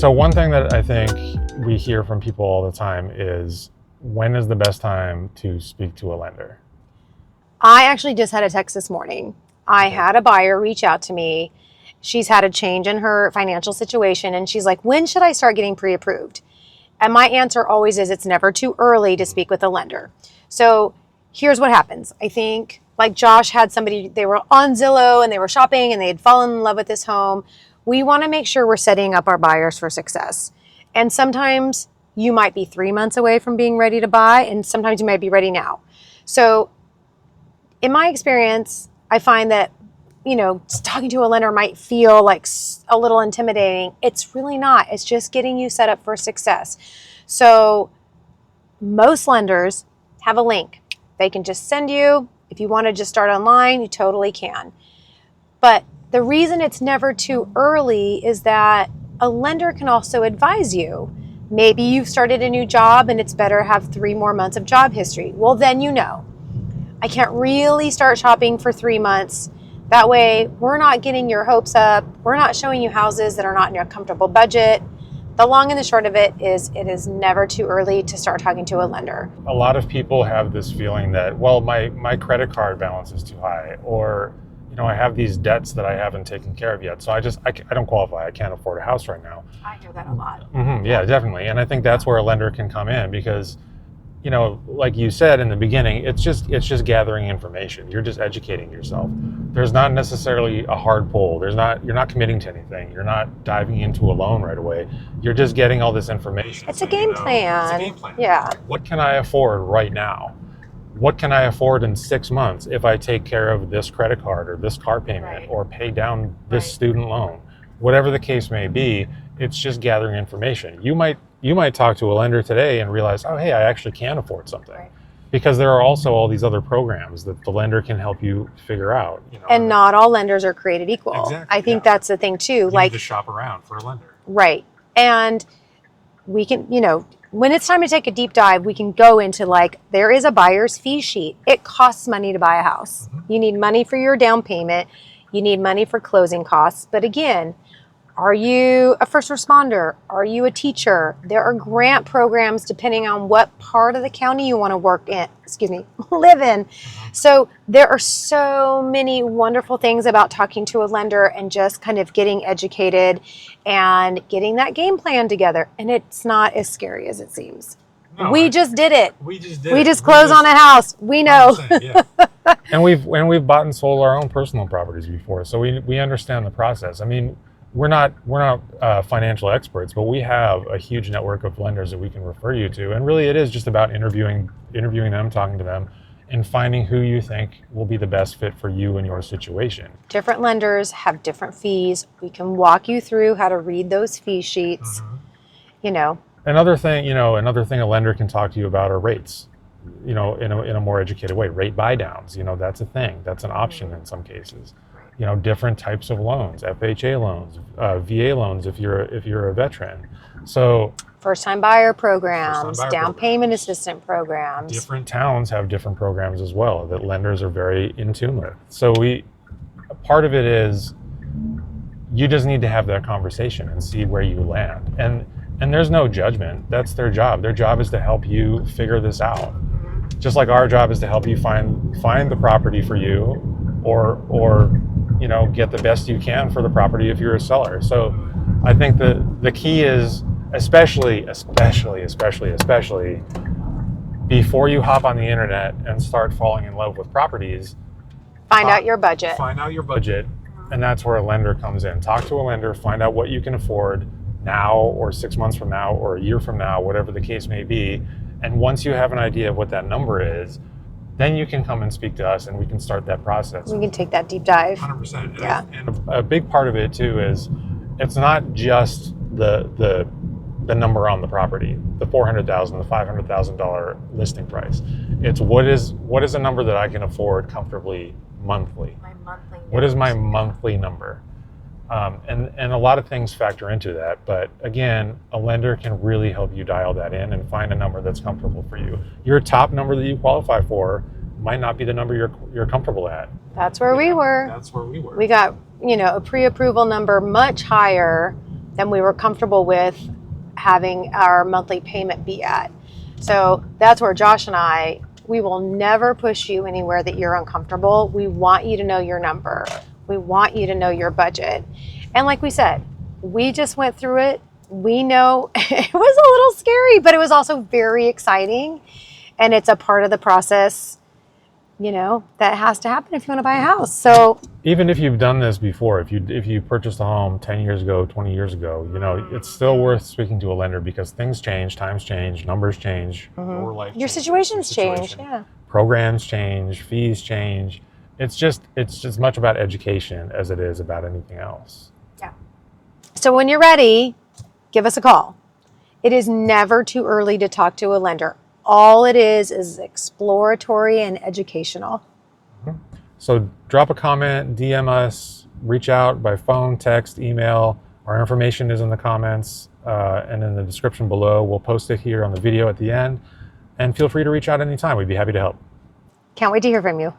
So one thing that I think we hear from people all the time is, when is the best time to speak to a lender? I actually just had a text this morning. I had a buyer reach out to me. She's had a change in her financial situation, and she's like, when should I start getting pre-approved? And my answer always is, it's never too early to speak with a lender. So here's what happens. I think like Josh had somebody, they were on Zillow and they were shopping and they had fallen in love with this home. We want to make sure we're setting up our buyers for success. And sometimes you might be 3 months away from being ready to buy, and sometimes you might be ready now. So in my experience, I find that, talking to a lender might feel like a little intimidating. It's really not. It's just getting you set up for success. So most lenders have a link. They can just send you. If you want to just start online, you totally can. But the reason it's never too early is that a lender can also advise you. Maybe you've started a new job and it's better to have 3 more months of job history. Well, then I can't really start shopping for 3 months. That way, we're not getting your hopes up. We're not showing you houses that are not in your comfortable budget. The long and the short of it is never too early to start talking to a lender. A lot of people have this feeling that, well, my credit card balance is too high, or I have these debts that I haven't taken care of yet. So I don't qualify. I can't afford a house right now. I hear that a lot. Mm-hmm, yeah, definitely. And I think that's where a lender can come in, because like you said in the beginning, it's just gathering information. You're just educating yourself. There's not necessarily a hard pull. You're not committing to anything. You're not diving into a loan right away. You're just getting all this information. It's a game plan. It's a game plan. Yeah. What can I afford right now? What can I afford in 6 months if I take care of this credit card or this car payment or pay down this student loan? Whatever the case may be, it's just gathering information. You might talk to a lender today and realize, oh, hey, I actually can afford something. Right. Because there are also all these other programs that the lender can help you figure out. And not all lenders are created equal. Exactly, I think that's the thing too. You need to shop around for a lender. Right. And we can, when it's time to take a deep dive, we can go into there is a buyer's fee sheet. It costs money to buy a house. Mm-hmm. You need money for your down payment. You need money for closing costs. But again, are you a first responder? Are you a teacher? There are grant programs depending on what part of the county you want to live in. So there are so many wonderful things about talking to a lender and just kind of getting educated and getting that game plan together. And it's not as scary as it seems. No, we just did it. We just closed on a house. We know. Yeah. And we've bought and sold our own personal properties before, so we understand the process. I mean, we're not financial experts, but we have a huge network of lenders that we can refer you to. And really, it is just about interviewing them, talking to them, and finding who you think will be the best fit for you and your situation. Different lenders have different fees. We can walk you through how to read those fee sheets. Mm-hmm. Another thing a lender can talk to you about are rates. In a more educated way, rate buy downs. That's a thing. That's an option in some cases. Different types of loans, FHA loans, VA loans if you're a veteran. So first-time buyer programs, down payment assistant programs. Different towns have different programs as well that lenders are very in tune with. So part of it is you just need to have that conversation and see where you land. And there's no judgment. That's their job. Their job is to help you figure this out. Just like our job is to help you find the property for you, or get the best you can for the property if you're a seller. So I think the key is, especially before you hop on the internet and start falling in love with properties, find out your budget. And that's where a lender comes in. Talk to a lender, find out what you can afford now or 6 months from now or a year from now, whatever the case may be. And once you have an idea of what that number is, then you can come and speak to us and we can start that process. We can take that deep dive. 100%. Yeah. And a big part of it too is it's not just the number on the property, the $400,000, the $500,000 listing price. It's what is a number that I can afford comfortably monthly? My monthly number. What is my monthly number? And a lot of things factor into that. But again, a lender can really help you dial that in and find a number that's comfortable for you. Your top number that you qualify for might not be the number you're comfortable at. That's where we were. That's where we were. We got, a pre-approval number much higher than we were comfortable with having our monthly payment be at. So that's where Josh and we will never push you anywhere that you're uncomfortable. We want you to know your number. We want you to know your budget. And like we said, we just went through it. We know it was a little scary, but it was also very exciting. And it's a part of the process, that has to happen if you want to buy a house. So even if you've done this before, if you purchased a home 10 years ago, 20 years ago, it's still worth speaking to a lender because things change, times change, numbers change, your situations change. Yeah. Programs change, fees change. It's just as much about education as it is about anything else. Yeah. So when you're ready, give us a call. It is never too early to talk to a lender. All it is exploratory and educational. So drop a comment, DM us, reach out by phone, text, email. Our information is in the comments and in the description below. We'll post it here on the video at the end. And feel free to reach out anytime. We'd be happy to help. Can't wait to hear from you.